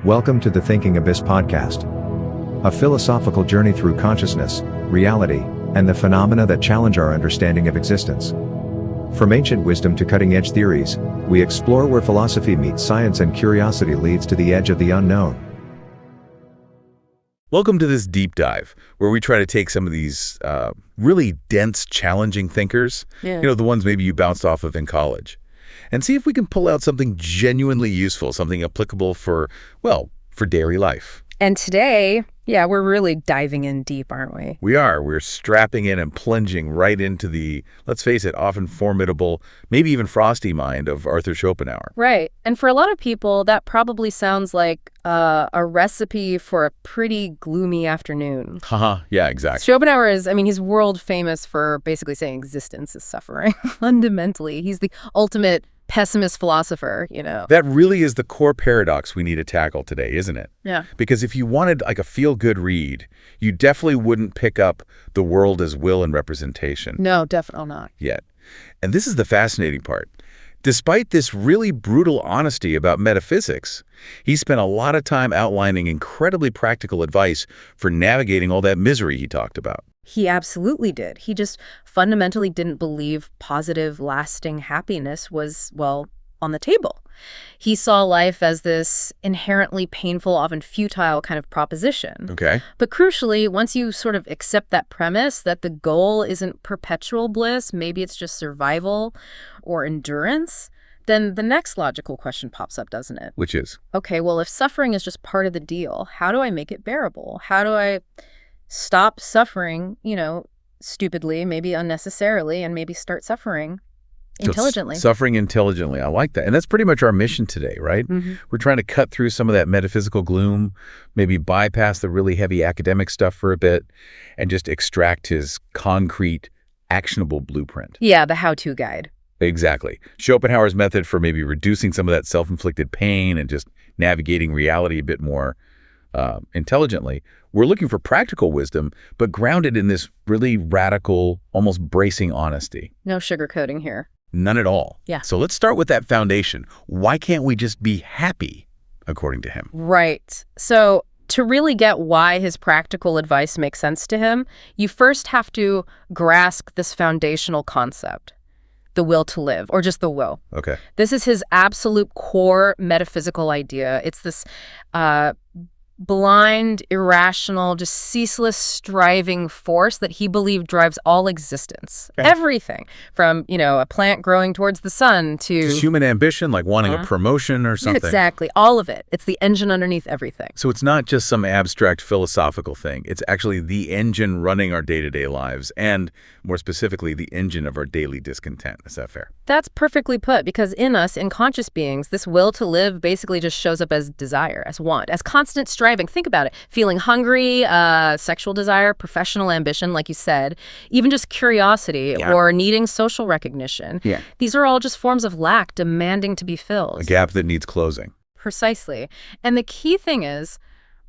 Welcome to the Thinking Abyss podcast, a philosophical journey through consciousness, reality, and the phenomena that challenge our understanding of existence. From ancient wisdom to cutting-edge theories, we explore where philosophy meets science and curiosity leads to the edge of the unknown. Welcome to this deep dive, where we try to take some of these really dense, challenging thinkers, the ones maybe you bounced off of in college, and see if we can pull out something genuinely useful, something applicable for daily life. And today, we're really diving in deep, aren't we? We are. We're strapping in and plunging right into the, let's face it, often formidable, maybe even frosty mind of Arthur Schopenhauer. Right. And for a lot of people, that probably sounds like a recipe for a pretty gloomy afternoon. Yeah, exactly. Schopenhauer he's world famous for basically saying existence is suffering. Fundamentally, he's the ultimate pessimist philosopher, That really is the core paradox we need to tackle today, isn't it? Yeah. Because if you wanted like a feel-good read, you definitely wouldn't pick up The World as Will and Representation. No, definitely not. Yet. And this is the fascinating part. Despite this really brutal honesty about metaphysics, he spent a lot of time outlining incredibly practical advice for navigating all that misery he talked about. He absolutely did. He just fundamentally didn't believe positive, lasting happiness was, on the table. He saw life as this inherently painful, often futile kind of proposition. Okay. But crucially, once you sort of accept that premise that the goal isn't perpetual bliss, maybe it's just survival or endurance, then the next logical question pops up, doesn't it? Which is? Okay, well, if suffering is just part of the deal, how do I make it bearable? How do I stop suffering, stupidly, maybe unnecessarily, and maybe start suffering intelligently? Suffering intelligently. I like that. And that's pretty much our mission today, right? Mm-hmm. We're trying to cut through some of that metaphysical gloom, maybe bypass the really heavy academic stuff for a bit, and just extract his concrete, actionable blueprint. Yeah, the how-to guide. Exactly. Schopenhauer's method for maybe reducing some of that self-inflicted pain and just navigating reality a bit more intelligently. We're looking for practical wisdom, but grounded in this really radical, almost bracing honesty. No sugarcoating here. None at all. Yeah. So let's start with that foundation. Why can't we just be happy, according to him? Right. So to really get why his practical advice makes sense to him, you first have to grasp this foundational concept, the will to live, or just the will. Okay. This is his absolute core metaphysical idea. It's this blind, irrational, just ceaseless striving force that he believed drives all existence. Okay. Everything from, a plant growing towards the sun to Just human ambition, like wanting a promotion or something. Exactly. All of it. It's the engine underneath everything. So it's not just some abstract philosophical thing. It's actually the engine running our day-to-day lives and, more specifically, the engine of our daily discontent. Is that fair? That's perfectly put, because in us, in conscious beings, this will to live basically just shows up as desire, as want, as constant striving. Think about it. Feeling hungry, sexual desire, professional ambition, like you said, even just curiosity or needing social recognition. Yeah. These are all just forms of lack demanding to be filled. A gap that needs closing. Precisely. And the key thing is,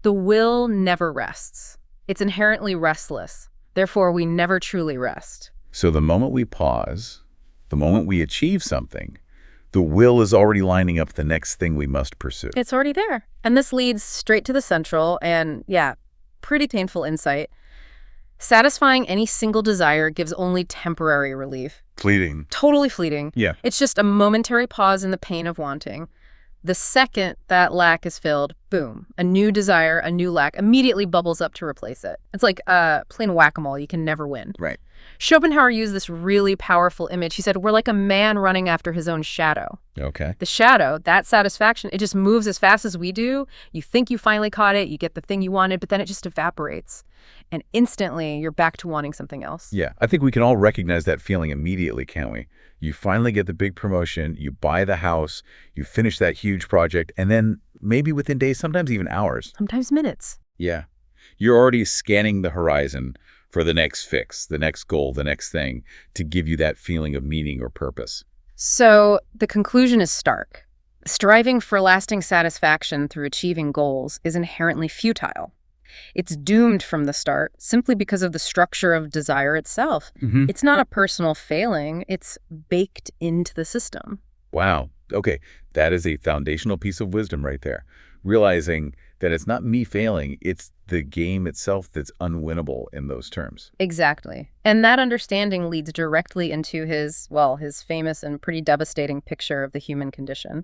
the will never rests. It's inherently restless. Therefore, we never truly rest. So the moment we pause, the moment we achieve something, the will is already lining up the next thing we must pursue. It's already there. And this leads straight to the central and, pretty painful insight. Satisfying any single desire gives only temporary relief. Fleeting. Totally fleeting. Yeah. It's just a momentary pause in the pain of wanting. The second that lack is filled, boom, a new desire, a new lack immediately bubbles up to replace it. It's like playing whack-a-mole. You can never win. Right. Schopenhauer used this really powerful image. He said, we're like a man running after his own shadow. Okay. The shadow, that satisfaction, it just moves as fast as we do. You think you finally caught it, you get the thing you wanted, but then it just evaporates. And instantly, you're back to wanting something else. Yeah, I think we can all recognize that feeling immediately, can't we? You finally get the big promotion, you buy the house, you finish that huge project, and then maybe within days, sometimes even hours. Sometimes minutes. Yeah. You're already scanning the horizon for the next fix, the next goal, the next thing to give you that feeling of meaning or purpose. So the conclusion is stark. Striving for lasting satisfaction through achieving goals is inherently futile. It's doomed from the start simply because of the structure of desire itself. Mm-hmm. It's not a personal failing. It's baked into the system. Wow. Okay, that is a foundational piece of wisdom right there. Realizing that it's not me failing, it's the game itself that's unwinnable in those terms. Exactly. And that understanding leads directly into his famous and pretty devastating picture of the human condition.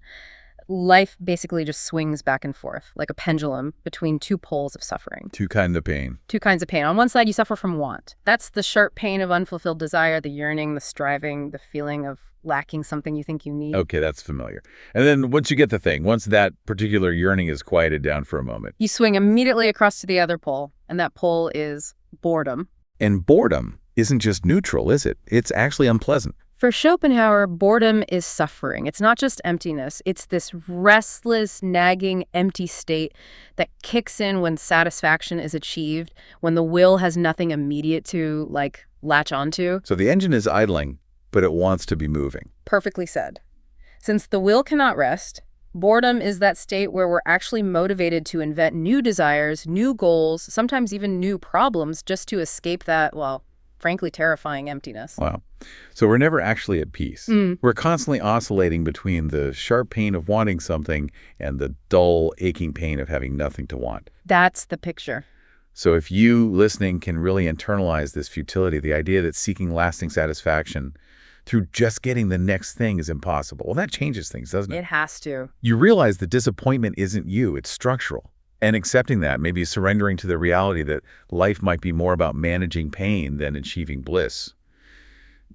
Life basically just swings back and forth like a pendulum between two poles of suffering. Two kinds of pain. Two kinds of pain. On one side, you suffer from want. That's the sharp pain of unfulfilled desire, the yearning, the striving, the feeling of lacking something you think you need. Okay, that's familiar. And then once you get the thing, once that particular yearning is quieted down for a moment. You swing immediately across to the other pole, and that pole is boredom. And boredom isn't just neutral, is it? It's actually unpleasant. For Schopenhauer, boredom is suffering. It's not just emptiness. It's this restless, nagging, empty state that kicks in when satisfaction is achieved, when the will has nothing immediate to, latch onto. So the engine is idling, but it wants to be moving. Perfectly said. Since the will cannot rest, boredom is that state where we're actually motivated to invent new desires, new goals, sometimes even new problems just to escape that, frankly, terrifying emptiness. Wow. So we're never actually at peace. We're constantly oscillating between the sharp pain of wanting something and the dull, aching pain of having nothing to want. That's the picture. So if you, listening, can really internalize this futility, the idea that seeking lasting satisfaction through just getting the next thing is impossible, well, that changes things, doesn't it? It has to. You realize that disappointment isn't you, it's structural. And accepting that, maybe surrendering to the reality that life might be more about managing pain than achieving bliss.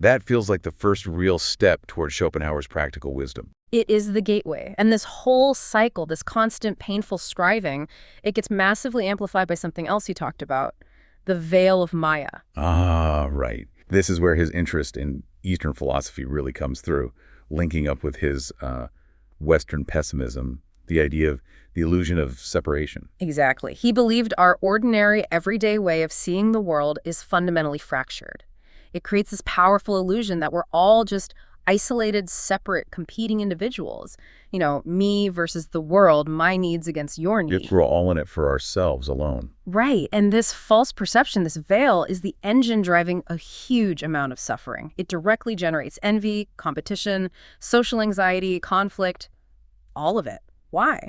That feels like the first real step toward Schopenhauer's practical wisdom. It is the gateway. And this whole cycle, this constant painful striving, it gets massively amplified by something else he talked about, the veil of Maya. Ah, right. This is where his interest in Eastern philosophy really comes through, linking up with his Western pessimism, the idea of the illusion of separation. Exactly. He believed our ordinary, everyday way of seeing the world is fundamentally fractured. It creates this powerful illusion that we're all just isolated, separate, competing individuals. Me versus the world, my needs against your needs. If we're all in it for ourselves alone. Right. And this false perception, this veil, is the engine driving a huge amount of suffering. It directly generates envy, competition, social anxiety, conflict, all of it. Why?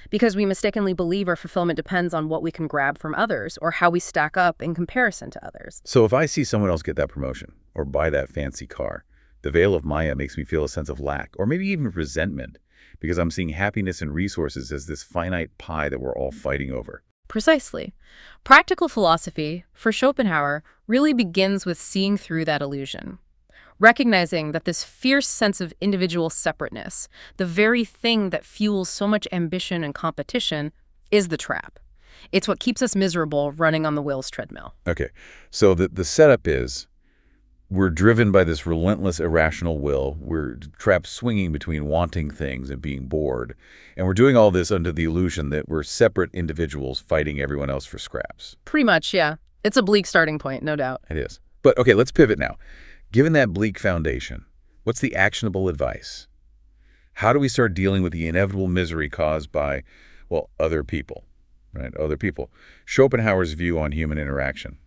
Because we mistakenly believe our fulfillment depends on what we can grab from others or how we stack up in comparison to others. So if I see someone else get that promotion or buy that fancy car, the veil of Maya makes me feel a sense of lack or maybe even resentment because I'm seeing happiness and resources as this finite pie that we're all fighting over. Precisely. Practical philosophy, for Schopenhauer, really begins with seeing through that illusion. Recognizing that this fierce sense of individual separateness, the very thing that fuels so much ambition and competition, is the trap. It's what keeps us miserable running on the will's treadmill. Okay, so the setup is we're driven by this relentless, irrational will. We're trapped swinging between wanting things and being bored. And we're doing all this under the illusion that we're separate individuals fighting everyone else for scraps. Pretty much, yeah. It's a bleak starting point, no doubt. It is. But okay, let's pivot now. Given that bleak foundation, what's the actionable advice? How do we start dealing with the inevitable misery caused by, other people, right? Other people. Schopenhauer's view on human interaction.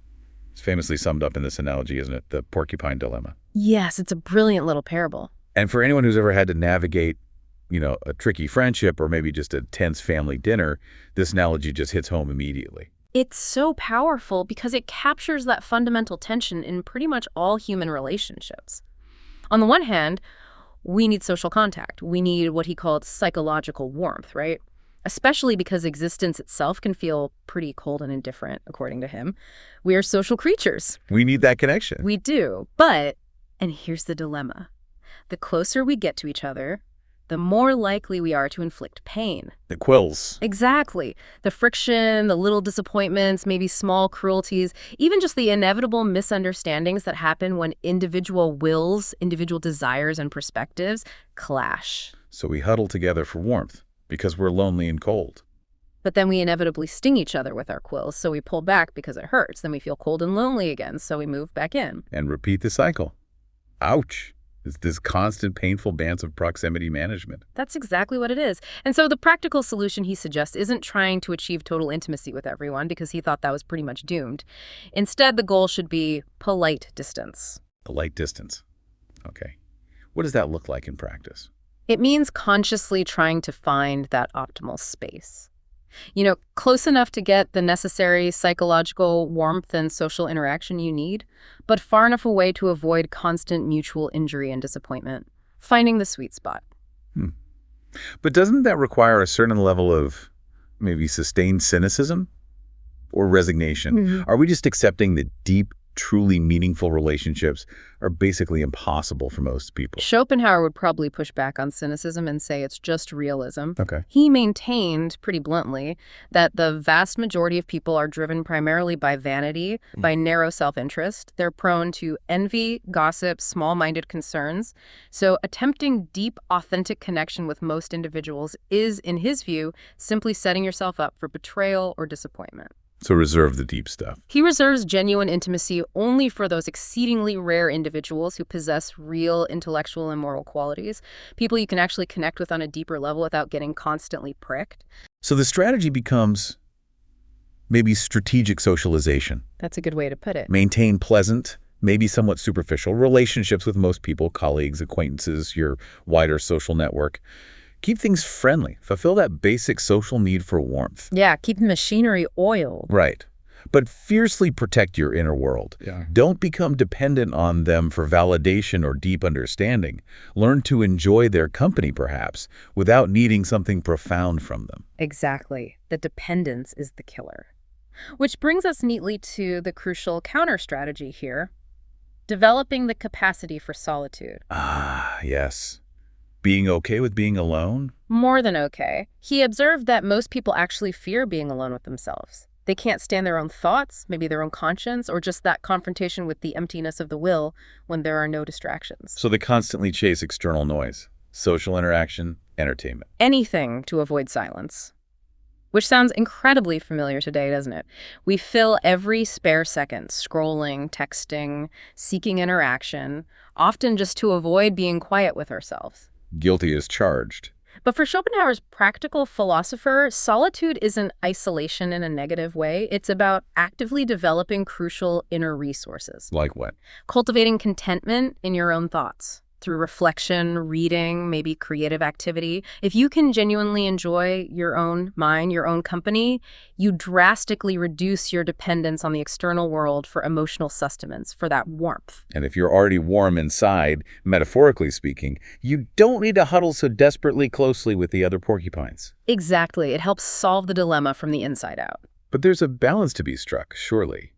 It's famously summed up in this analogy, isn't it? The porcupine dilemma. Yes, it's a brilliant little parable. And for anyone who's ever had to navigate, a tricky friendship or maybe just a tense family dinner, this analogy just hits home immediately. It's so powerful because it captures that fundamental tension in pretty much all human relationships. On the one hand, we need social contact. We need what he called psychological warmth, right? Especially because existence itself can feel pretty cold and indifferent, according to him. We are social creatures. We need that connection. We do. But, and here's the dilemma, the closer we get to each other, the more likely we are to inflict pain. The quills. Exactly. The friction, the little disappointments, maybe small cruelties, even just the inevitable misunderstandings that happen when individual wills, individual desires and perspectives clash. So we huddle together for warmth because we're lonely and cold. But then we inevitably sting each other with our quills, so we pull back because it hurts. Then we feel cold and lonely again, so we move back in. And repeat the cycle. Ouch. It's this constant painful dance of proximity management. That's exactly what it is. And so the practical solution he suggests isn't trying to achieve total intimacy with everyone because he thought that was pretty much doomed. Instead, the goal should be polite distance. Polite distance. Okay. What does that look like in practice? It means consciously trying to find that optimal space. Close enough to get the necessary psychological warmth and social interaction you need, but far enough away to avoid constant mutual injury and disappointment. Finding the sweet spot. But doesn't that require a certain level of maybe sustained cynicism or resignation? Are we just accepting that deep, truly meaningful relationships are basically impossible for most people? Schopenhauer would probably push back on cynicism and say it's just realism. Okay. He maintained, pretty bluntly, that the vast majority of people are driven primarily by vanity, by narrow self-interest. They're prone to envy, gossip, small-minded concerns. So attempting deep, authentic connection with most individuals is, in his view, simply setting yourself up for betrayal or disappointment. So reserve the deep stuff. He reserves genuine intimacy only for those exceedingly rare individuals who possess real intellectual and moral qualities, people you can actually connect with on a deeper level without getting constantly pricked. So the strategy becomes maybe strategic socialization. That's a good way to put it. Maintain pleasant, maybe somewhat superficial relationships with most people, colleagues, acquaintances, your wider social network. Keep things friendly. Fulfill that basic social need for warmth. Yeah, keep the machinery oiled. Right. But fiercely protect your inner world. Yeah. Don't become dependent on them for validation or deep understanding. Learn to enjoy their company, perhaps, without needing something profound from them. Exactly. The dependence is the killer. Which brings us neatly to the crucial counter-strategy here, developing the capacity for solitude. Ah, yes. Being okay with being alone? More than okay. He observed that most people actually fear being alone with themselves. They can't stand their own thoughts, maybe their own conscience, or just that confrontation with the emptiness of the will when there are no distractions. So they constantly chase external noise, social interaction, entertainment. Anything to avoid silence. Which sounds incredibly familiar today, doesn't it? We fill every spare second scrolling, texting, seeking interaction, often just to avoid being quiet with ourselves. Guilty as charged. But for Schopenhauer's practical philosopher, solitude isn't isolation in a negative way. It's about actively developing crucial inner resources. Like what? Cultivating contentment in your own thoughts through reflection, reading, maybe creative activity. If you can genuinely enjoy your own mind, your own company, you drastically reduce your dependence on the external world for emotional sustenance, for that warmth. And if you're already warm inside, metaphorically speaking, you don't need to huddle so desperately closely with the other porcupines. Exactly. It helps solve the dilemma from the inside out. But there's a balance to be struck, surely.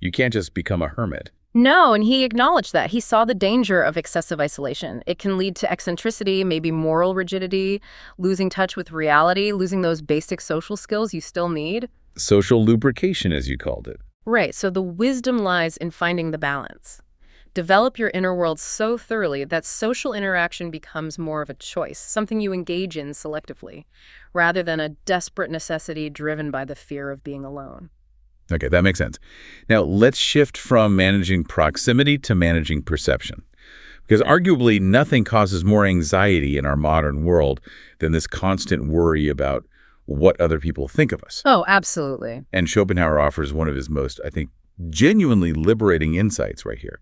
You can't just become a hermit. No, and he acknowledged that. He saw the danger of excessive isolation. It can lead to eccentricity, maybe moral rigidity, losing touch with reality, losing those basic social skills you still need. Social lubrication, as you called it. Right, so the wisdom lies in finding the balance. Develop your inner world so thoroughly that social interaction becomes more of a choice, something you engage in selectively, rather than a desperate necessity driven by the fear of being alone. Okay, that makes sense. Now, let's shift from managing proximity to managing perception. Because arguably nothing causes more anxiety in our modern world than this constant worry about what other people think of us. Oh, absolutely. And Schopenhauer offers one of his most, I think, genuinely liberating insights right here.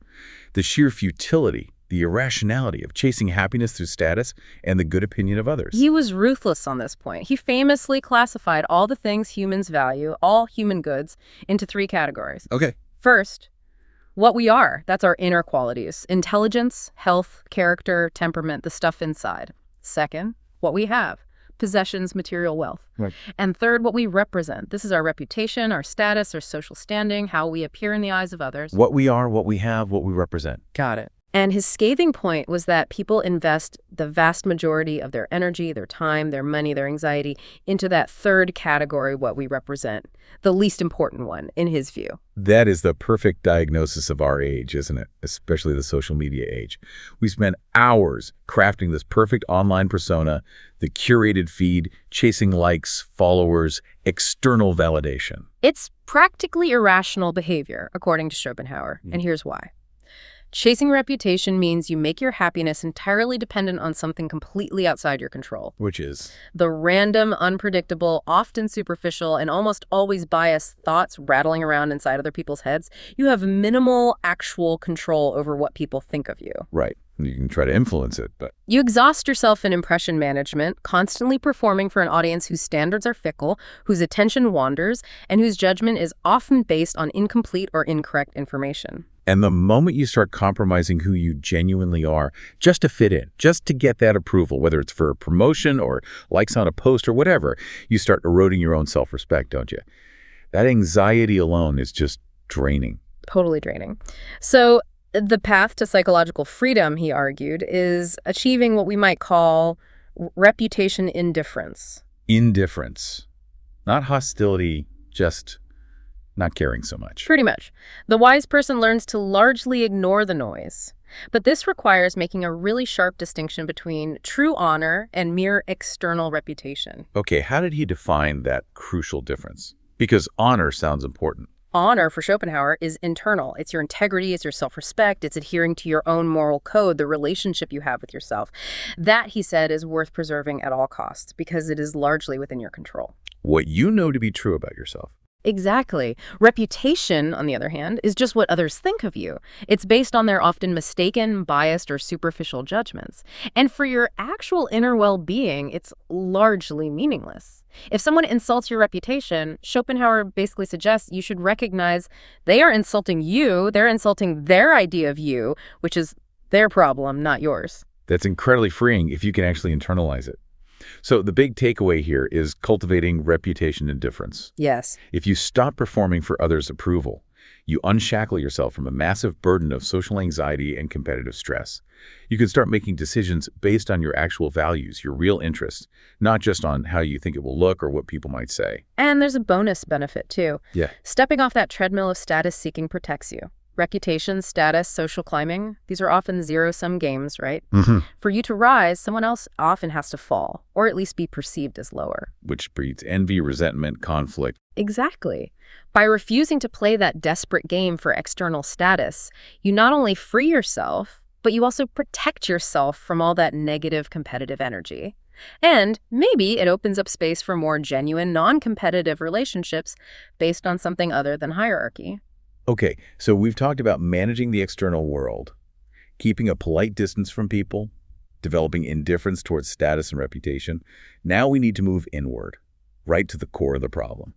The sheer futility, the irrationality of chasing happiness through status and the good opinion of others. He was ruthless on this point. He famously classified all the things humans value, all human goods, into 3 categories. Okay. First, what we are. That's our inner qualities. Intelligence, health, character, temperament, the stuff inside. Second, what we have. Possessions, material wealth. Right. And third, what we represent. This is our reputation, our status, our social standing, how we appear in the eyes of others. What we are, what we have, what we represent. Got it. And his scathing point was that people invest the vast majority of their energy, their time, their money, their anxiety into that third category, what we represent, the least important one, in his view. That is the perfect diagnosis of our age, isn't it? Especially the social media age. We spend hours crafting this perfect online persona, the curated feed, chasing likes, followers, external validation. It's practically irrational behavior, according to Schopenhauer, and here's why. Chasing reputation means you make your happiness entirely dependent on something completely outside your control. Which is? The random, unpredictable, often superficial, and almost always biased thoughts rattling around inside other people's heads. You have minimal actual control over what people think of you. Right. You can try to influence it, but You exhaust yourself in impression management, constantly performing for an audience whose standards are fickle, whose attention wanders, and whose judgment is often based on incomplete or incorrect information. and the moment you start compromising who you genuinely are just to fit in, just to get that approval, whether it's for a promotion or likes on a post or whatever, you start eroding your own self-respect, don't you? That anxiety alone is just draining. Totally draining. So the path to psychological freedom, he argued, is achieving what we might call reputation indifference. Indifference, not hostility, just not caring so much. Pretty much. The wise person learns to largely ignore the noise. But this requires making a really sharp distinction between true honor and mere external reputation. Okay, how did he define that crucial difference? Because honor sounds important. Honor, for Schopenhauer, is internal. It's your integrity, it's your self-respect, it's adhering to your own moral code, the relationship you have with yourself. That, he said, is worth preserving at all costs because it is largely within your control. What you know to be true about yourself. Exactly. Reputation, on the other hand, is just what others think of you. It's based on their often mistaken, biased, or superficial judgments. And for your actual inner well-being, it's largely meaningless. If someone insults your reputation, Schopenhauer basically suggests you should recognize they are insulting you, they're insulting their idea of you, which is their problem, not yours. That's incredibly freeing if you can actually internalize it. So the big takeaway here is cultivating reputation indifference. Yes. If you stop performing for others' approval, you unshackle yourself from a massive burden of social anxiety and competitive stress. You can start making decisions based on your actual values, your real interests, not just on how you think it will look or what people might say. And there's a bonus benefit, too. Yeah. Stepping off that treadmill of status seeking protects you. Reputation, status, social climbing, these are often zero-sum games, right? Mm-hmm. For you to rise, someone else often has to fall, or at least be perceived as lower. Which breeds envy, resentment, conflict. Exactly. By refusing to play that desperate game for external status, you not only free yourself, but you also protect yourself from all that negative competitive energy. And maybe it opens up space for more genuine, non-competitive relationships based on something other than hierarchy. Okay, so we've talked about managing the external world, keeping a polite distance from people, developing indifference towards status and reputation. Now we need to move inward, right to the core of the problem.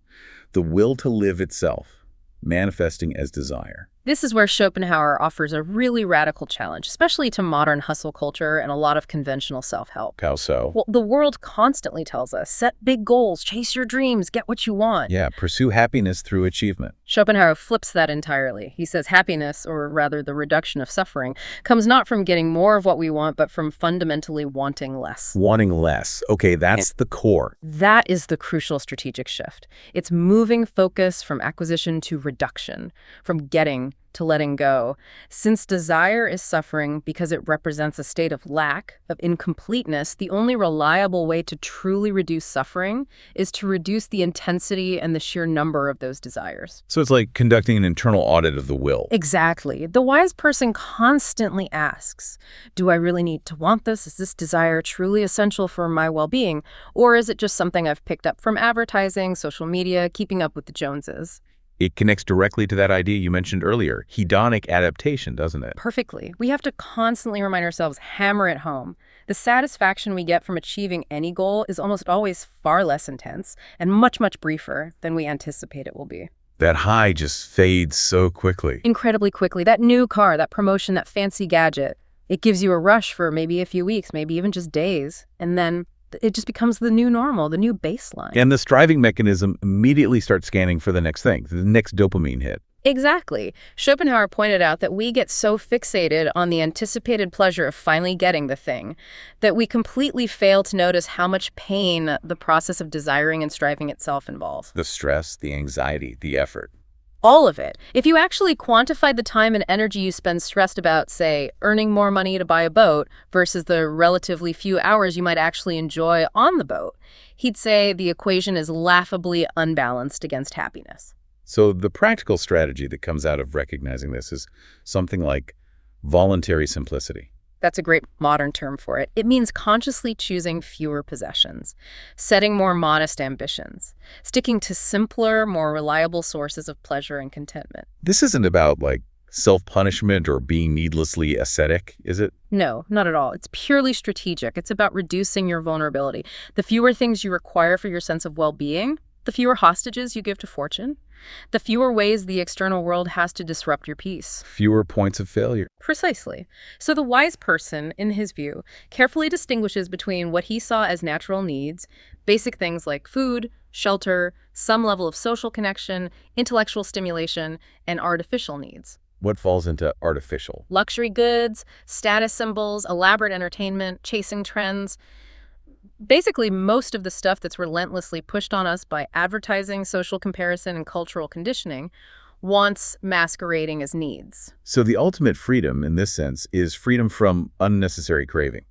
The will to live itself, manifesting as desire. This is where Schopenhauer offers a really radical challenge, especially to modern hustle culture and a lot of conventional self-help. How so? Well, the world constantly tells us, set big goals, chase your dreams, get what you want. Yeah, pursue happiness through achievement. Schopenhauer flips that entirely. He says happiness, or rather the reduction of suffering, comes not from getting more of what we want, but from fundamentally wanting less. Wanting less. Okay, that's the core. That is the crucial strategic shift. It's moving focus from acquisition to reduction, from getting to letting go. Since desire is suffering because it represents a state of lack, of incompleteness, the only reliable way to truly reduce suffering is to reduce the intensity and the sheer number of those desires. So it's like conducting an internal audit of the will. Exactly. The wise person constantly asks, do I really need to want this? Is this desire truly essential for my well-being? Or is it just something I've picked up from advertising, social media, keeping up with the Joneses? It connects directly to that idea you mentioned earlier, hedonic adaptation, doesn't it? Perfectly. We have to constantly remind ourselves, hammer it home. The satisfaction we get from achieving any goal is almost always far less intense and much, much briefer than we anticipate it will be. That high just fades so quickly. Incredibly quickly. That new car, that promotion, that fancy gadget, it gives you a rush for maybe a few weeks, maybe even just days. And then it just becomes the new normal, the new baseline. And the striving mechanism immediately starts scanning for the next thing, the next dopamine hit. Exactly. Schopenhauer pointed out that we get so fixated on the anticipated pleasure of finally getting the thing that we completely fail to notice how much pain the process of desiring and striving itself involves. The stress, the anxiety, the effort. All of it. If you actually quantified the time and energy you spend stressed about, say, earning more money to buy a boat versus the relatively few hours you might actually enjoy on the boat, he'd say the equation is laughably unbalanced against happiness. So the practical strategy that comes out of recognizing this is something like voluntary simplicity. That's a great modern term for it. It means consciously choosing fewer possessions, setting more modest ambitions, sticking to simpler, more reliable sources of pleasure and contentment. This isn't about, like, self-punishment or being needlessly ascetic, is it? No, not at all. It's purely strategic. It's about reducing your vulnerability. The fewer things you require for your sense of well-being, the fewer hostages you give to fortune, the fewer ways the external world has to disrupt your peace. Fewer points of failure. Precisely. So the wise person, in his view, carefully distinguishes between what he saw as natural needs, basic things like food, shelter, some level of social connection, intellectual stimulation, and artificial needs. What falls into artificial? Luxury goods, status symbols, elaborate entertainment, chasing trends. Basically, most of the stuff that's relentlessly pushed on us by advertising, social comparison, and cultural conditioning wants masquerading as needs. So the ultimate freedom, in this sense, is freedom from unnecessary craving,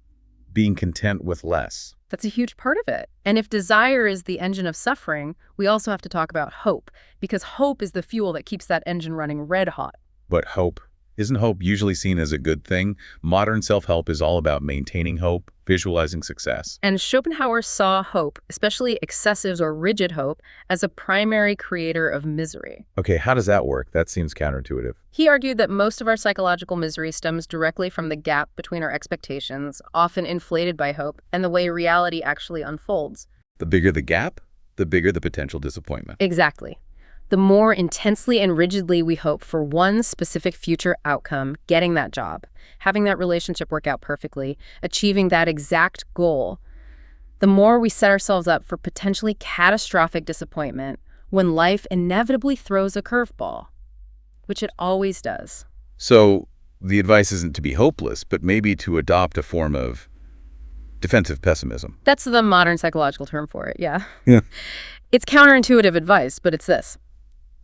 being content with less. That's a huge part of it. And if desire is the engine of suffering, we also have to talk about hope, because hope is the fuel that keeps that engine running red hot. But hope, isn't hope usually seen as a good thing? Modern self-help is all about maintaining hope, visualizing success. And Schopenhauer saw hope, especially excessive or rigid hope, as a primary creator of misery. Okay, how does that work? That seems counterintuitive. He argued that most of our psychological misery stems directly from the gap between our expectations, often inflated by hope, and the way reality actually unfolds. The bigger the gap, the bigger the potential disappointment. Exactly. The more intensely and rigidly we hope for one specific future outcome, getting that job, having that relationship work out perfectly, achieving that exact goal, the more we set ourselves up for potentially catastrophic disappointment when life inevitably throws a curveball, which it always does. So the advice isn't to be hopeless, but maybe to adopt a form of defensive pessimism. That's the modern psychological term for it, yeah. Yeah. It's counterintuitive advice, but it's this.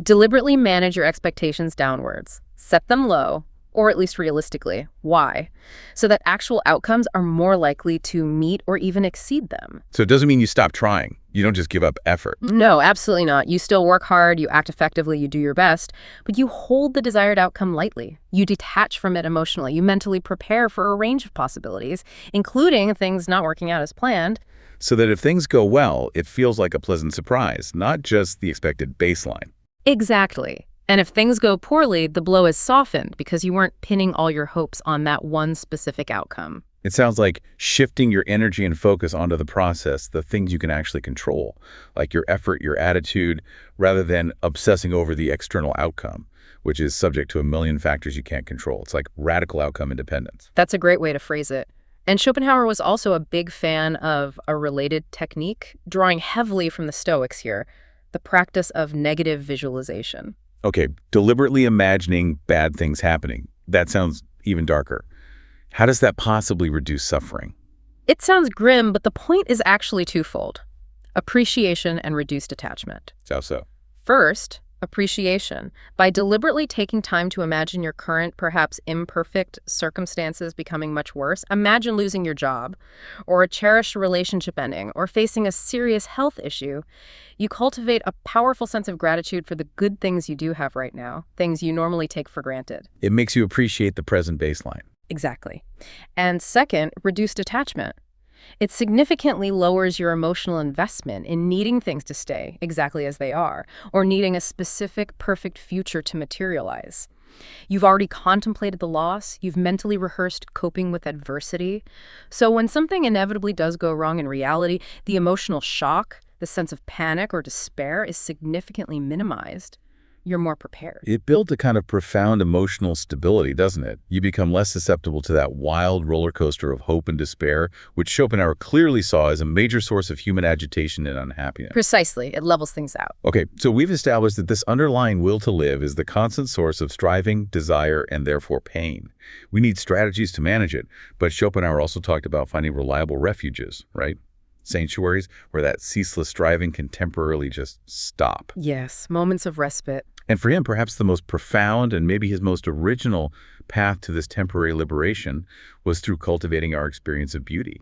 Deliberately manage your expectations downwards. Set them low, or at least realistically. Why? So that actual outcomes are more likely to meet or even exceed them. So it doesn't mean you stop trying. You don't just give up effort. No, absolutely not. You still work hard, you act effectively, you do your best, but you hold the desired outcome lightly. You detach from it emotionally. You mentally prepare for a range of possibilities, including things not working out as planned. So that if things go well, it feels like a pleasant surprise, not just the expected baseline. Exactly. And if things go poorly, the blow is softened because you weren't pinning all your hopes on that one specific outcome. It sounds like shifting your energy and focus onto the process, the things you can actually control, like your effort, your attitude, rather than obsessing over the external outcome, which is subject to a million factors you can't control. It's like radical outcome independence. That's a great way to phrase it. And Schopenhauer was also a big fan of a related technique, drawing heavily from the Stoics here, the practice of negative visualization. Okay, deliberately imagining bad things happening. That sounds even darker. How does that possibly reduce suffering? It sounds grim, but the point is actually twofold: appreciation and reduced attachment. So. First, appreciation. By deliberately taking time to imagine your current, perhaps imperfect circumstances becoming much worse, imagine losing your job, or a cherished relationship ending, or facing a serious health issue, you cultivate a powerful sense of gratitude for the good things you do have right now, things you normally take for granted. It makes you appreciate the present baseline. Exactly. And second, reduced attachment. It significantly lowers your emotional investment in needing things to stay exactly as they are, or needing a specific, perfect future to materialize. You've already contemplated the loss, you've mentally rehearsed coping with adversity. So when something inevitably does go wrong in reality, the emotional shock, the sense of panic or despair is significantly minimized. You're more prepared. It builds a kind of profound emotional stability, doesn't it? You become less susceptible to that wild roller coaster of hope and despair, which Schopenhauer clearly saw as a major source of human agitation and unhappiness. Precisely. It levels things out. Okay, so we've established that this underlying will to live is the constant source of striving, desire, and therefore pain. We need strategies to manage it, but Schopenhauer also talked about finding reliable refuges, right? Sanctuaries where that ceaseless striving can temporarily just stop. Yes, moments of respite. And for him, perhaps the most profound and maybe his most original path to this temporary liberation was through cultivating our experience of beauty,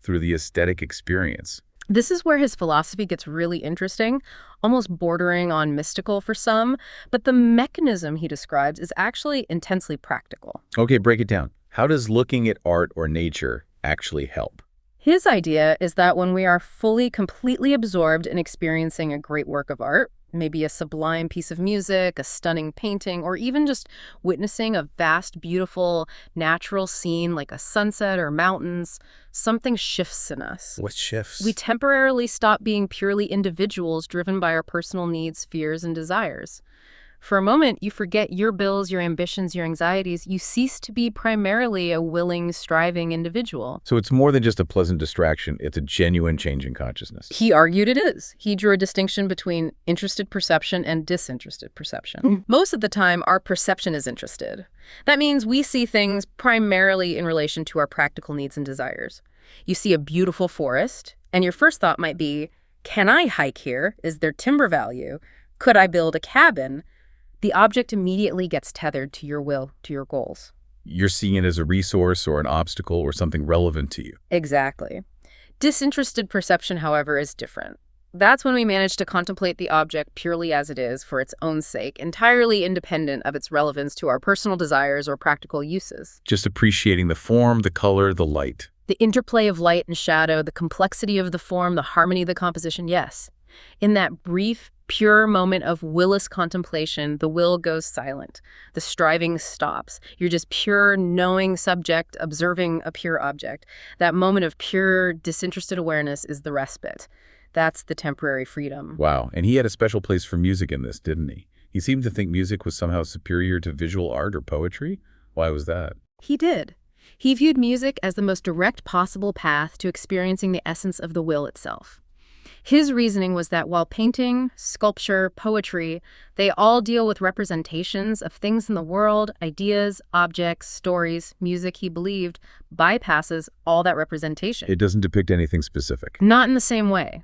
through the aesthetic experience. This is where his philosophy gets really interesting, almost bordering on mystical for some, but the mechanism he describes is actually intensely practical. Okay, break it down. How does looking at art or nature actually help? His idea is that when we are fully, completely absorbed in experiencing a great work of art, Maybe a sublime piece of music, a stunning painting, or even just witnessing a vast, beautiful, natural scene like a sunset or mountains. Something shifts in us. What shifts? We temporarily stop being purely individuals driven by our personal needs, fears, and desires. For a moment, you forget your bills, your ambitions, your anxieties. You cease to be primarily a willing, striving individual. So it's more than just a pleasant distraction. It's a genuine change in consciousness. He argued it is. He drew a distinction between interested perception and disinterested perception. Most of the time, our perception is interested. That means we see things primarily in relation to our practical needs and desires. You see a beautiful forest, and your first thought might be, can I hike here? Is there timber value? Could I build a cabin? The object immediately gets tethered to your will, to your goals. You're seeing it as a resource or an obstacle or something relevant to you. Exactly. Disinterested perception, however, is different. That's when we manage to contemplate the object purely as it is for its own sake, entirely independent of its relevance to our personal desires or practical uses. Just appreciating the form, the color, the light. The interplay of light and shadow, the complexity of the form, the harmony of the composition, yes. In that brief, pure moment of willless contemplation, the will goes silent. The striving stops. You're just pure, knowing subject, observing a pure object. That moment of pure, disinterested awareness is the respite. That's the temporary freedom. Wow. And he had a special place for music in this, didn't he? He seemed to think music was somehow superior to visual art or poetry. Why was that? He did. He viewed music as the most direct possible path to experiencing the essence of the will itself. His reasoning was that while painting, sculpture, poetry, they all deal with representations of things in the world, ideas, objects, stories, music, he believed, bypasses all that representation. It doesn't depict anything specific. Not in the same way.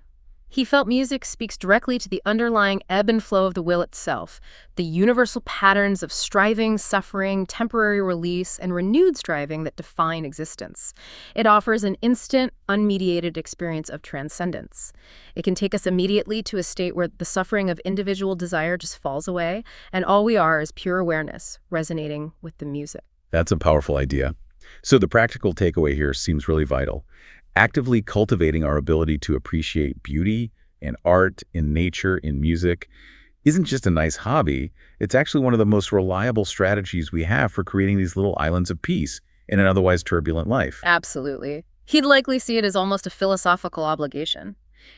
He felt music speaks directly to the underlying ebb and flow of the will itself, the universal patterns of striving, suffering, temporary release, and renewed striving that define existence. It offers an instant, unmediated experience of transcendence. It can take us immediately to a state where the suffering of individual desire just falls away, and all we are is pure awareness, resonating with the music. That's a powerful idea. So the practical takeaway here seems really vital. Actively cultivating our ability to appreciate beauty and art in nature, in music, isn't just a nice hobby. It's actually one of the most reliable strategies we have for creating these little islands of peace in an otherwise turbulent life. Absolutely. He'd likely see it as almost a philosophical obligation.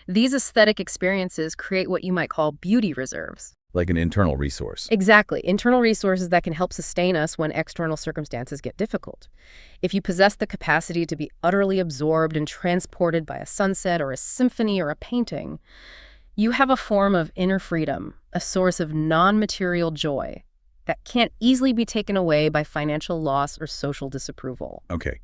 These aesthetic experiences create what you might call beauty reserves. Like an internal resource. Exactly. Internal resources that can help sustain us when external circumstances get difficult. If you possess the capacity to be utterly absorbed and transported by a sunset or a symphony or a painting, you have a form of inner freedom, a source of non-material joy that can't easily be taken away by financial loss or social disapproval. Okay.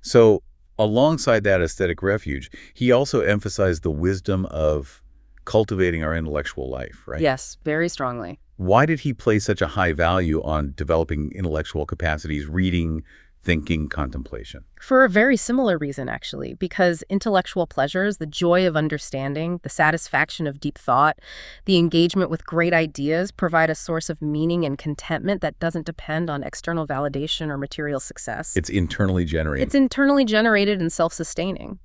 So alongside that aesthetic refuge, he also emphasized the wisdom of cultivating our intellectual life, right? Yes, very strongly. Why did he place such a high value on developing intellectual capacities, reading, thinking, contemplation? For a very similar reason, actually, because intellectual pleasures, the joy of understanding, the satisfaction of deep thought, the engagement with great ideas provide a source of meaning and contentment that doesn't depend on external validation or material success. It's internally generated. It's internally generated and self-sustaining.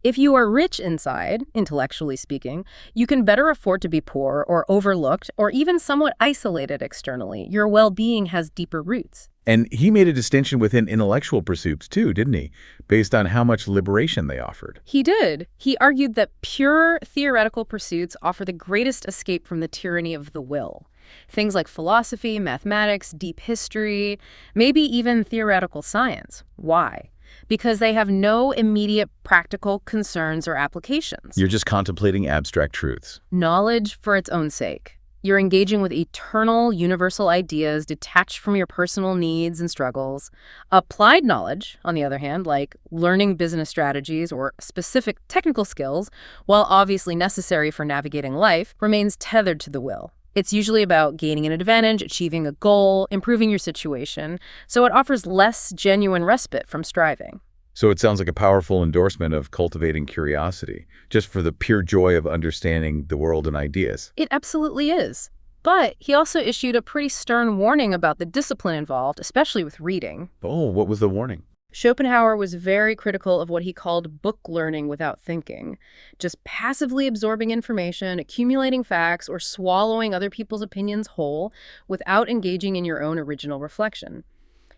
If you are rich inside, intellectually speaking, you can better afford to be poor or overlooked or even somewhat isolated externally. Your well-being has deeper roots. And he made a distinction within intellectual pursuits too, didn't he? Based on how much liberation they offered. He did. He argued that pure theoretical pursuits offer the greatest escape from the tyranny of the will. Things like philosophy, mathematics, deep history, maybe even theoretical science. Why? Because they have no immediate practical concerns or applications. You're just contemplating abstract truths. Knowledge for its own sake. You're engaging with eternal, universal ideas detached from your personal needs and struggles. Applied knowledge, on the other hand, like learning business strategies or specific technical skills, while obviously necessary for navigating life, remains tethered to the will. It's usually about gaining an advantage, achieving a goal, improving your situation, so it offers less genuine respite from striving. So it sounds like a powerful endorsement of cultivating curiosity, just for the pure joy of understanding the world and ideas. It absolutely is. But he also issued a pretty stern warning about the discipline involved, especially with reading. Oh, what was the warning? Schopenhauer was very critical of what he called book learning without thinking, just passively absorbing information, accumulating facts, or swallowing other people's opinions whole without engaging in your own original reflection.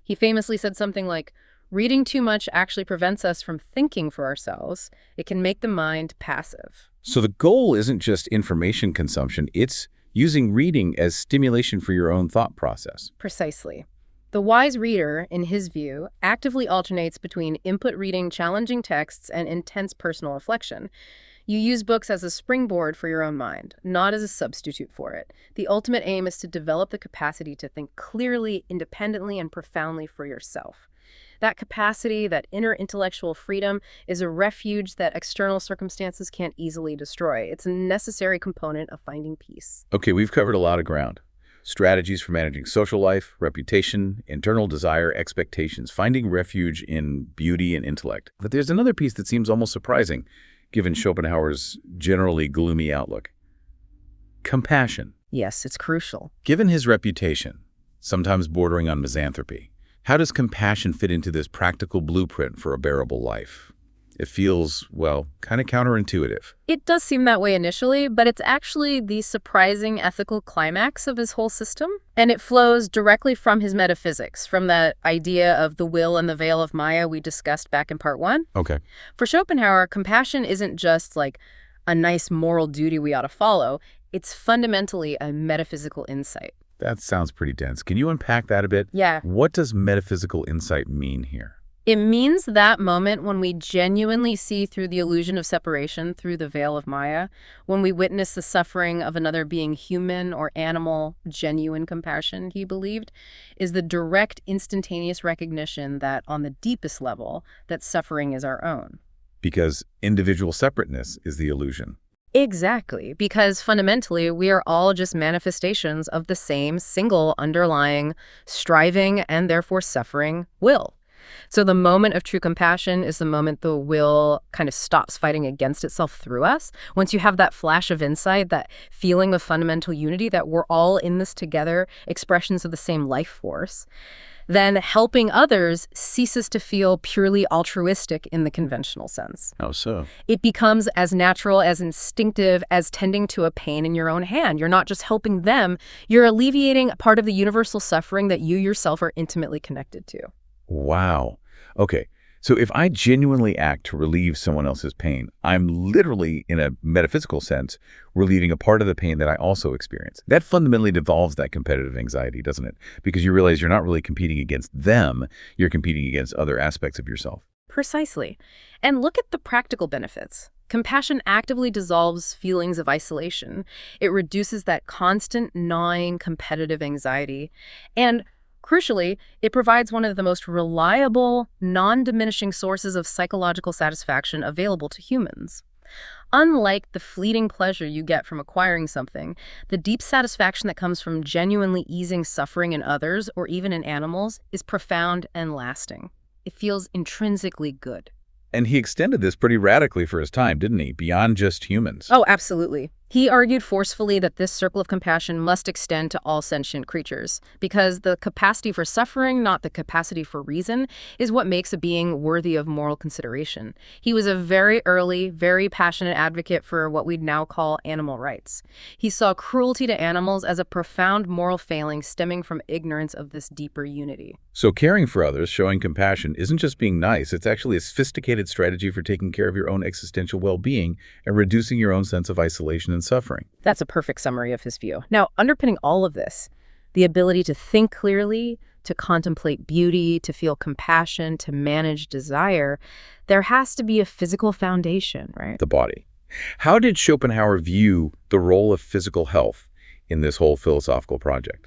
He famously said something like, "Reading too much actually prevents us from thinking for ourselves. It can make the mind passive." So the goal isn't just information consumption, it's using reading as stimulation for your own thought process. Precisely. The wise reader, in his view, actively alternates between input reading challenging texts and intense personal reflection. You use books as a springboard for your own mind, not as a substitute for it. The ultimate aim is to develop the capacity to think clearly, independently, and profoundly for yourself. That capacity, that inner intellectual freedom, is a refuge that external circumstances can't easily destroy. It's a necessary component of finding peace. Okay, we've covered a lot of ground. Strategies for managing social life, reputation, internal desire, expectations, finding refuge in beauty and intellect. But there's another piece that seems almost surprising, given Schopenhauer's generally gloomy outlook. Compassion. Yes, it's crucial. Given his reputation, sometimes bordering on misanthropy, how does compassion fit into this practical blueprint for a bearable life? It feels, well, kind of counterintuitive. It does seem that way initially, but it's actually the surprising ethical climax of his whole system. And it flows directly from his metaphysics, from that idea of the will and the veil of Maya we discussed back in part 1. Okay. For Schopenhauer, compassion isn't just like a nice moral duty we ought to follow. It's fundamentally a metaphysical insight. That sounds pretty dense. Can you unpack that a bit? Yeah. What does metaphysical insight mean here? It means that moment when we genuinely see through the illusion of separation, through the veil of Maya, when we witness the suffering of another being human or animal. Genuine compassion, he believed, is the direct, instantaneous recognition that, on the deepest level, that suffering is our own. Because individual separateness is the illusion. Exactly, because fundamentally we are all just manifestations of the same single underlying, striving, and therefore suffering will. So the moment of true compassion is the moment the will kind of stops fighting against itself through us. Once you have that flash of insight, that feeling of fundamental unity, that we're all in this together, expressions of the same life force, then helping others ceases to feel purely altruistic in the conventional sense. How so? It becomes as natural, as instinctive as tending to a pain in your own hand. You're not just helping them, you're alleviating part of the universal suffering that you yourself are intimately connected to. Wow. Okay. So if I genuinely act to relieve someone else's pain, I'm literally, in a metaphysical sense, relieving a part of the pain that I also experience. That fundamentally devolves that competitive anxiety, doesn't it? Because you realize you're not really competing against them, you're competing against other aspects of yourself. Precisely. And look at the practical benefits. Compassion actively dissolves feelings of isolation. It reduces that constant, gnawing, competitive anxiety. And crucially, it provides one of the most reliable, non-diminishing sources of psychological satisfaction available to humans. Unlike the fleeting pleasure you get from acquiring something, the deep satisfaction that comes from genuinely easing suffering in others, or even in animals, is profound and lasting. It feels intrinsically good. And he extended this pretty radically for his time, didn't he? Beyond just humans. Oh, absolutely. He argued forcefully that this circle of compassion must extend to all sentient creatures, because the capacity for suffering, not the capacity for reason, is what makes a being worthy of moral consideration. He was a very early, very passionate advocate for what we'd now call animal rights. He saw cruelty to animals as a profound moral failing stemming from ignorance of this deeper unity. So caring for others, showing compassion, isn't just being nice, it's actually a sophisticated strategy for taking care of your own existential well-being and reducing your own sense of isolation and suffering. That's a perfect summary of his view. Now, underpinning all of this, the ability to think clearly, to contemplate beauty, to feel compassion, to manage desire, there has to be a physical foundation, right? The body. How did Schopenhauer view the role of physical health in this whole philosophical project?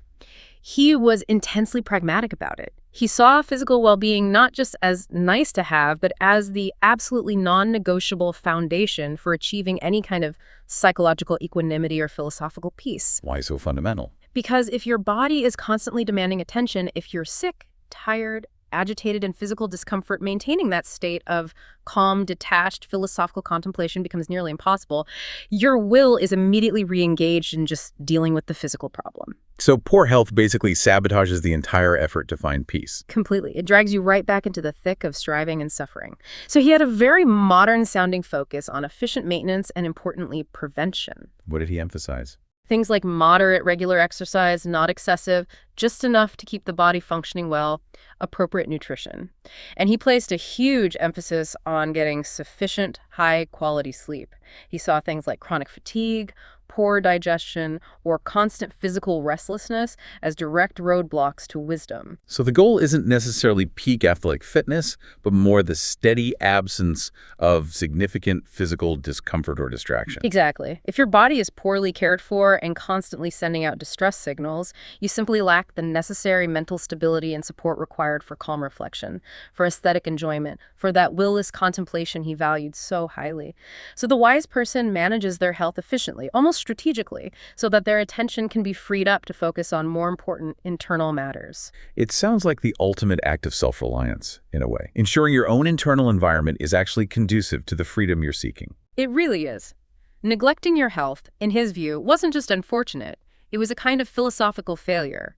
He was intensely pragmatic about it. He saw physical well-being not just as nice to have, but as the absolutely non-negotiable foundation for achieving any kind of psychological equanimity or philosophical peace. Why so fundamental? Because if your body is constantly demanding attention, if you're sick, tired, agitated and physical discomfort, maintaining that state of calm, detached, philosophical contemplation becomes nearly impossible. Your will is immediately re-engaged in just dealing with the physical problem. So poor health basically sabotages the entire effort to find peace. Completely. It drags you right back into the thick of striving and suffering. So he had a very modern-sounding focus on efficient maintenance and, importantly, prevention. What did he emphasize? Things like moderate, regular exercise, not excessive, just enough to keep the body functioning well, appropriate nutrition. And he placed a huge emphasis on getting sufficient, high-quality sleep. He saw things like chronic fatigue, poor digestion, or constant physical restlessness as direct roadblocks to wisdom. So the goal isn't necessarily peak athletic fitness, but more the steady absence of significant physical discomfort or distraction. Exactly. If your body is poorly cared for and constantly sending out distress signals, you simply lack the necessary mental stability and support required for calm reflection, for aesthetic enjoyment, for that will-less contemplation he valued so highly. So the wise person manages their health efficiently, almost strategically, so that their attention can be freed up to focus on more important internal matters. It sounds like the ultimate act of self-reliance, in a way. Ensuring your own internal environment is actually conducive to the freedom you're seeking. It really is. Neglecting your health, in his view, wasn't just unfortunate. It was a kind of philosophical failure.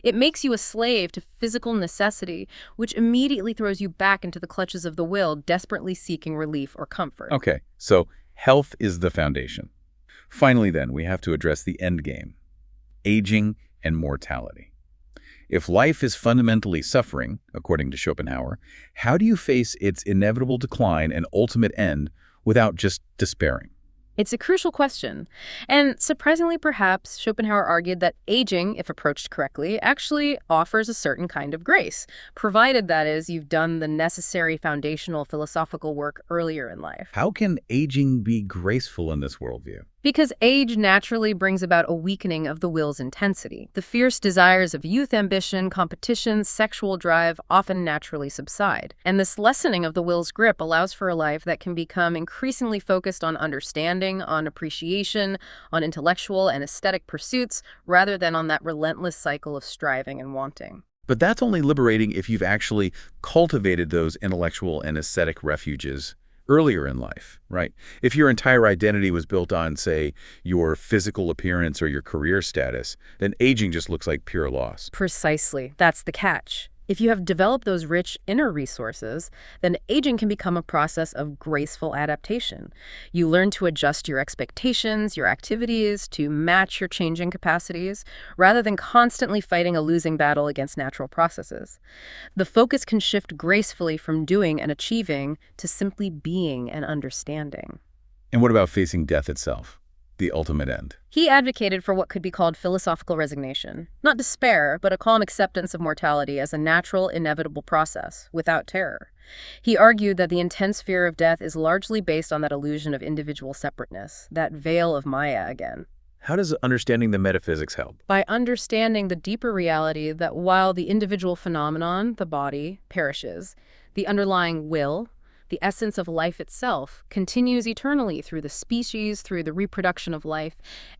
It makes you a slave to physical necessity, which immediately throws you back into the clutches of the will, desperately seeking relief or comfort. Okay, so health is the foundation. Finally, then, we have to address the end game: aging and mortality. If life is fundamentally suffering, according to Schopenhauer, how do you face its inevitable decline and ultimate end without just despairing? It's a crucial question. And surprisingly, perhaps, Schopenhauer argued that aging, if approached correctly, actually offers a certain kind of grace, provided, that is, you've done the necessary foundational philosophical work earlier in life. How can aging be graceful in this worldview? Because age naturally brings about a weakening of the will's intensity. The fierce desires of youth ambition, competition, sexual drive often naturally subside. And this lessening of the will's grip allows for a life that can become increasingly focused on understanding, on appreciation, on intellectual and aesthetic pursuits, rather than on that relentless cycle of striving and wanting. But that's only liberating if you've actually cultivated those intellectual and aesthetic refuges earlier in life, right? If your entire identity was built on, say, your physical appearance or your career status, then aging just looks like pure loss. Precisely. That's the catch. If you have developed those rich inner resources, then aging can become a process of graceful adaptation. You learn to adjust your expectations, your activities, to match your changing capacities, rather than constantly fighting a losing battle against natural processes. The focus can shift gracefully from doing and achieving to simply being and understanding. And what about facing death itself, the ultimate end? He advocated for what could be called philosophical resignation. Not despair, but a calm acceptance of mortality as a natural, inevitable process, without terror. He argued that the intense fear of death is largely based on that illusion of individual separateness, that veil of Maya again. How does understanding the metaphysics help? By understanding the deeper reality that while the individual phenomenon, the body, perishes, the underlying will, the essence of life itself, continues eternally through the species, through the reproduction of life,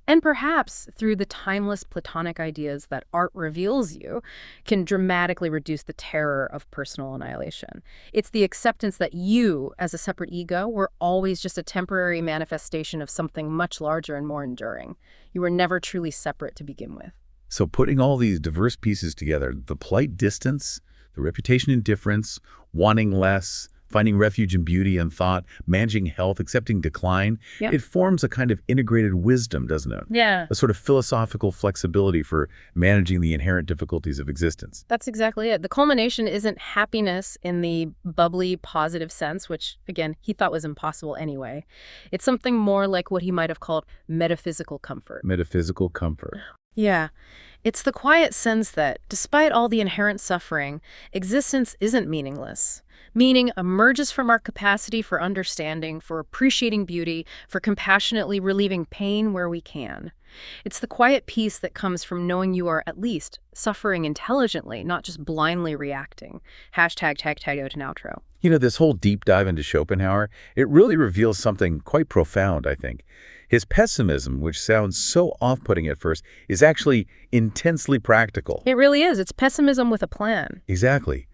and perhaps through the timeless Platonic ideas that art reveals you, can dramatically reduce the terror of personal annihilation. It's the acceptance that you, as a separate ego, were always just a temporary manifestation of something much larger and more enduring. You were never truly separate to begin with. So putting all these diverse pieces together, the polite distance, the reputation indifference, wanting less, finding refuge in beauty and thought, managing health, accepting decline, it forms a kind of integrated wisdom, doesn't it? Yeah. A sort of philosophical flexibility for managing the inherent difficulties of existence. That's exactly it. The culmination isn't happiness in the bubbly, positive sense, which, again, he thought was impossible anyway. It's something more like what he might have called metaphysical comfort. Metaphysical comfort. Yeah. It's the quiet sense that, despite all the inherent suffering, existence isn't meaningless. Meaning emerges from our capacity for understanding, for appreciating beauty, for compassionately relieving pain where we can. It's the quiet peace that comes from knowing you are at least suffering intelligently, not just blindly reacting. Hashtag out and outro. You know, this whole deep dive into Schopenhauer, it really reveals something quite profound, I think. His pessimism, which sounds so off-putting at first, is actually intensely practical. It really is. It's pessimism with a plan. Exactly.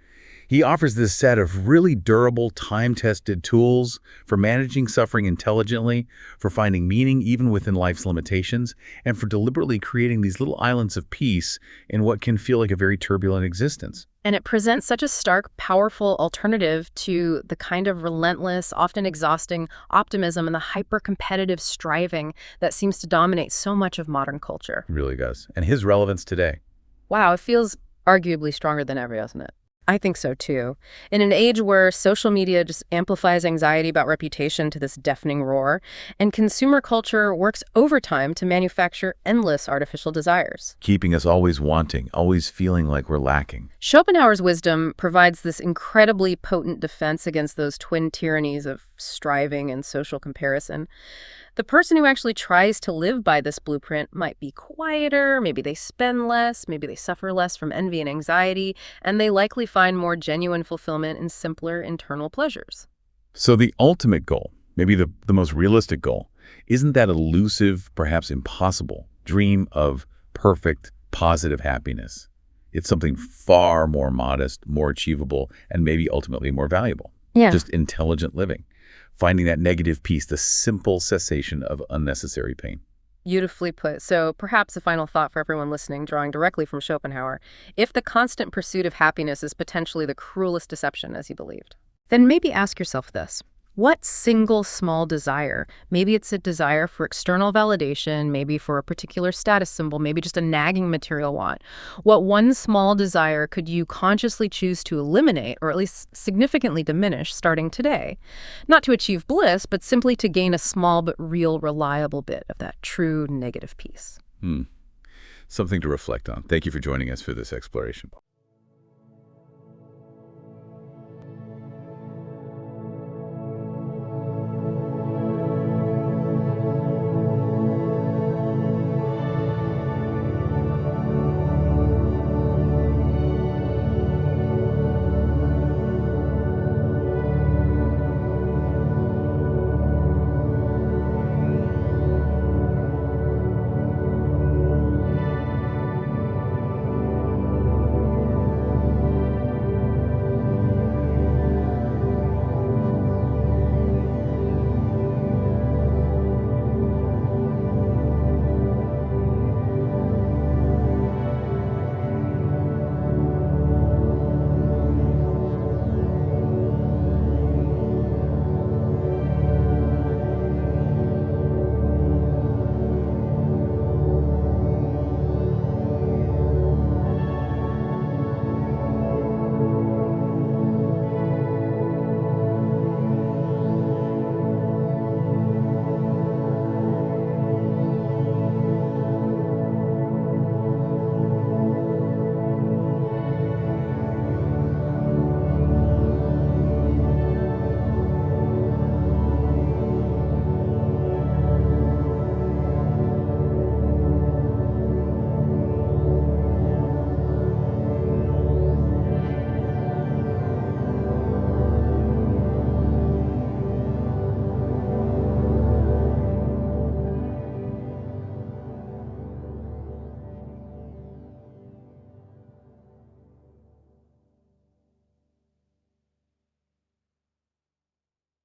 He offers this set of really durable, time-tested tools for managing suffering intelligently, for finding meaning even within life's limitations, and for deliberately creating these little islands of peace in what can feel like a very turbulent existence. And it presents such a stark, powerful alternative to the kind of relentless, often exhausting optimism and the hyper-competitive striving that seems to dominate so much of modern culture. It really does. And his relevance today. Wow, it feels arguably stronger than ever, doesn't it? I think so, too. In an age where social media just amplifies anxiety about reputation to this deafening roar, and consumer culture works overtime to manufacture endless artificial desires. Keeping us always wanting, always feeling like we're lacking. Schopenhauer's wisdom provides this incredibly potent defense against those twin tyrannies of striving and social comparison. The person who actually tries to live by this blueprint might be quieter, maybe they spend less, maybe they suffer less from envy and anxiety, and they likely find more genuine fulfillment in simpler internal pleasures. So the ultimate goal, maybe the most realistic goal, isn't that elusive, perhaps impossible, dream of perfect, positive happiness. It's something far more modest, more achievable, and maybe ultimately more valuable. Yeah. Just intelligent living. Finding that negative peace, the simple cessation of unnecessary pain. Beautifully put. So perhaps a final thought for everyone listening, drawing directly from Schopenhauer. If the constant pursuit of happiness is potentially the cruelest deception, as he believed, then maybe ask yourself this. What single small desire, maybe it's a desire for external validation, maybe for a particular status symbol, maybe just a nagging material want, what one small desire could you consciously choose to eliminate or at least significantly diminish starting today? Not to achieve bliss, but simply to gain a small but real, reliable bit of that true negative peace. Something to reflect on. Thank you for joining us for this exploration.